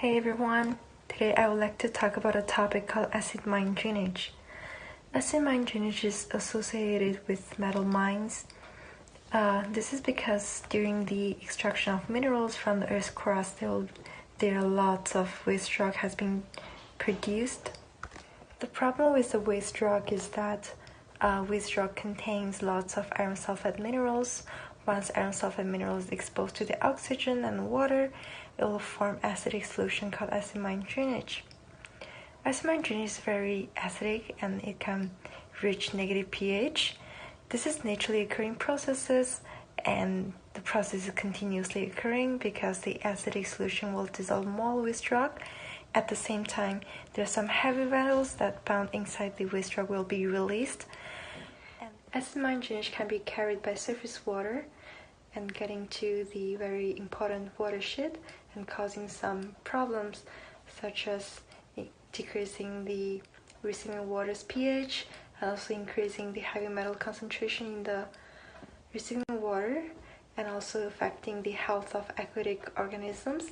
Hey everyone, today I would like to talk about a topic called acid mine drainage. Acid mine drainage is associated with metal mines. This is because during the extraction of minerals from the Earth's crust, there are lots of waste rock has been produced. The problem with the waste rock is that waste rock contains lots of iron sulfide minerals. Once iron sulfide mineral is exposed to the oxygen and water, it will form acidic solution called acid mine drainage. Acid mine drainage is very acidic and it can reach negative pH. This is naturally occurring processes, and the process is continuously occurring because the acidic solution will dissolve more waste rock. At the same time, there are some heavy metals that bound inside the waste rock will be released. And acid mine drainage can be carried by surface water and getting to the very important watershed and causing some problems such as decreasing the receiving water's pH and also increasing the heavy metal concentration in the receiving water and also affecting the health of aquatic organisms.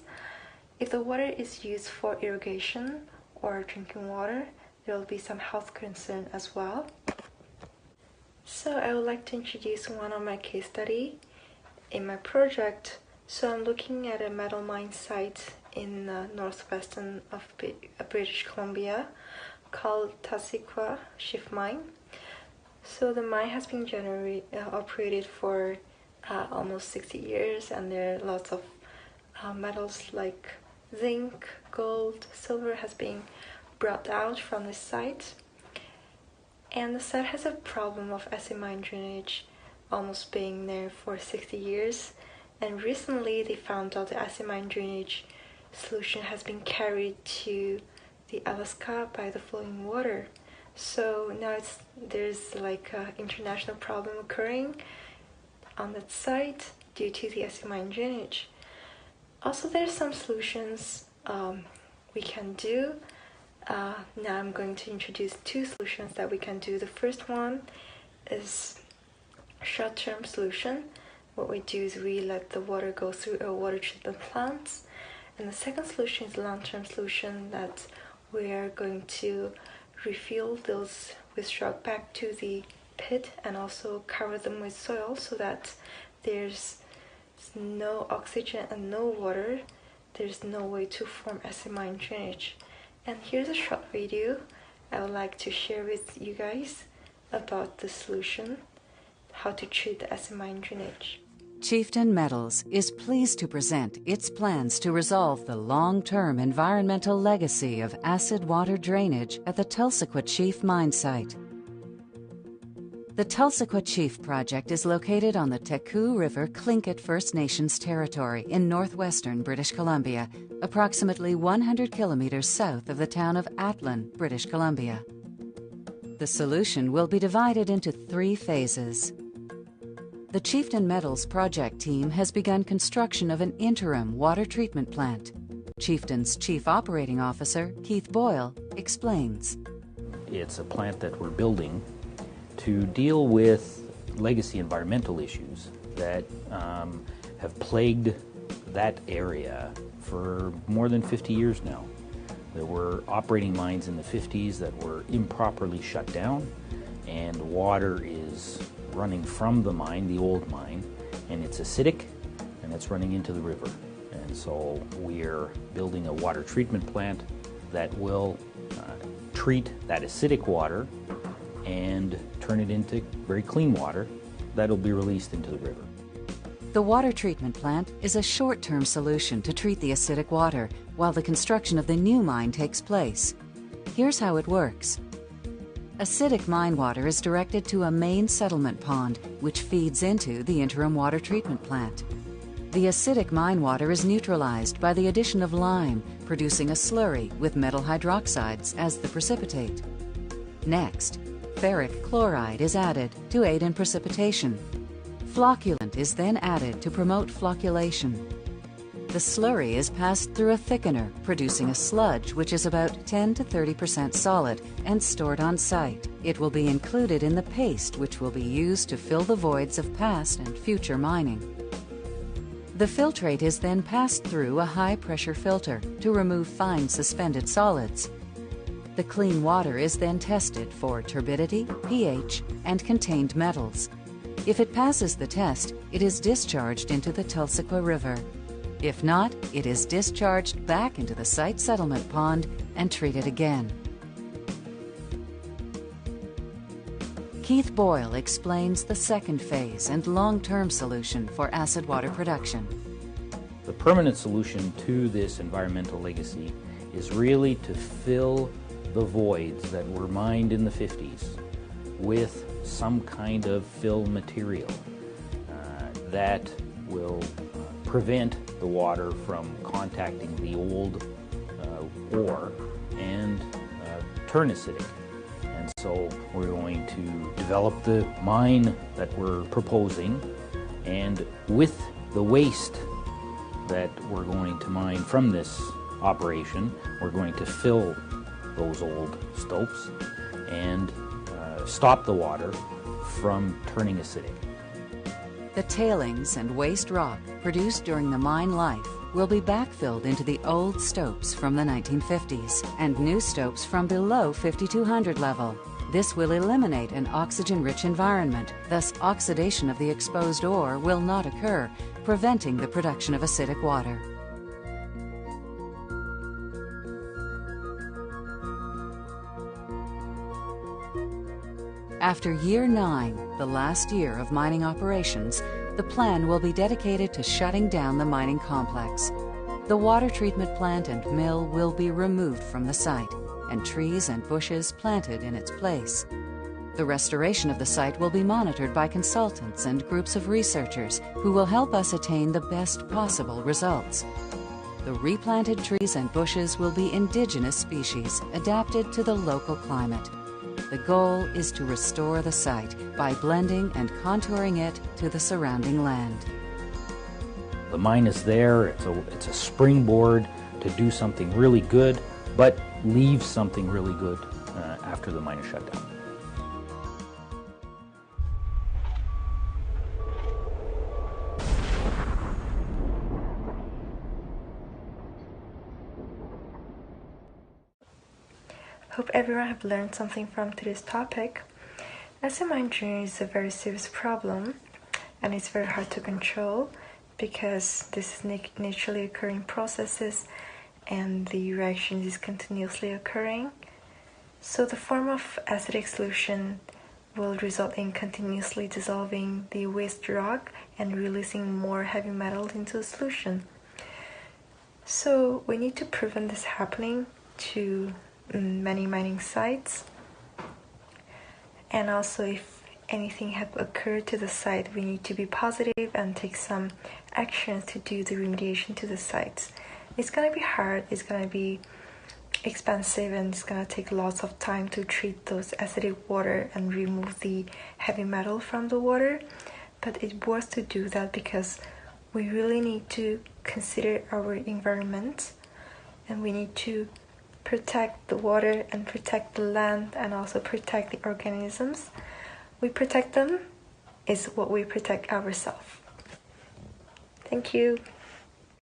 If the water is used for irrigation or drinking water, there will be some health concern as well. So I would like to introduce one of my case study in my project. So I'm looking at a metal mine site in northwestern of British Columbia called Tassikwa Shift Mine. So the mine has been operated for almost 60 years, and there are lots of metals like zinc, gold, silver has been brought out from the site. And the site has a problem of acid mine drainage almost being there for 60 years. And recently they found out the acid mine drainage solution has been carried to the Alaska by the flowing water. So now there's like an international problem occurring on that site due to the acid mine drainage. Also, there's some solutions we can do. Now I'm going to introduce two solutions that we can do. The first one is short-term solution. What we do is we let the water go through a water treatment plant. And the second solution is long-term solution that we are going to refill those waste rock back to the pit and also cover them with soil so that there's no oxygen and no water. There's no way to form acid mine drainage. And here's a short video I would like to share with you guys about the solution, how to treat the acid mine drainage. Chieftain Metals is pleased to present its plans to resolve the long-term environmental legacy of acid water drainage at the Tulsiquat Chief mine site. The Tulsiquat Chief project is located on the Teku River Tlingit First Nations territory in northwestern British Columbia, approximately 100 kilometers south of the town of Atlin, British Columbia. The solution will be divided into 3 phases. The Chieftain Metals project team has begun construction of an interim water treatment plant. Chieftain's Chief Operating Officer, Keith Boyle, explains. It's a plant that we're building to deal with legacy environmental issues that have plagued that area for more than 50 years now. There were operating mines in the 50s that were improperly shut down, and water is running from the mine, the old mine, and it's acidic and it's running into the river. And so we're building a water treatment plant that will treat that acidic water and turn it into very clean water that'll be released into the river. The water treatment plant is a short-term solution to treat the acidic water while the construction of the new mine takes place. Here's how it works. Acidic mine water is directed to a main settlement pond, which feeds into the interim water treatment plant. The acidic mine water is neutralized by the addition of lime, producing a slurry with metal hydroxides as the precipitate. Next, ferric chloride is added to aid in precipitation. Flocculant is then added to promote flocculation. The slurry is passed through a thickener, producing a sludge which is about 10 to 30% solid and stored on site. It will be included in the paste which will be used to fill the voids of past and future mining. The filtrate is then passed through a high-pressure filter to remove fine suspended solids. The clean water is then tested for turbidity, pH, and contained metals. If it passes the test, it is discharged into the Tulsiqua River. If not, it is discharged back into the site settlement pond and treated again. Keith Boyle explains the second phase and long-term solution for acid water production. The permanent solution to this environmental legacy is really to fill the voids that were mined in the 50s with some kind of fill material that will prevent the water from contacting the old ore and turn acidic. And so we're going to develop the mine that we're proposing, and with the waste that we're going to mine from this operation, we're going to fill those old stopes and stop the water from turning acidic. The tailings and waste rock produced during the mine life will be backfilled into the old stopes from the 1950s and new stopes from below 5200 level. This will eliminate an oxygen-rich environment, thus oxidation of the exposed ore will not occur, preventing the production of acidic water. After year 9, the last year of mining operations, the plan will be dedicated to shutting down the mining complex. The water treatment plant and mill will be removed from the site, and trees and bushes planted in its place. The restoration of the site will be monitored by consultants and groups of researchers who will help us attain the best possible results. The replanted trees and bushes will be indigenous species adapted to the local climate. The goal is to restore the site by blending and contouring it to the surrounding land. The mine is there, it's a springboard to do something really good, but leave something really good after the mine is shut down. Hope everyone have learned something from today's topic. Acid mine drainage is a very serious problem, and it's very hard to control because this is naturally occurring processes and the reaction is continuously occurring. So the form of acidic solution will result in continuously dissolving the waste rock and releasing more heavy metals into the solution. So we need to prevent this happening to many mining sites, and also if anything have occurred to the site, we need to be positive and take some actions to do the remediation to the sites. It's gonna be hard, it's gonna be expensive, and it's gonna take lots of time to treat those acidic water and remove the heavy metal from the water, but it was to do that because we really need to consider our environment, and we need to protect the water and protect the land and also protect the organisms. We protect them is what we protect ourselves. Thank you.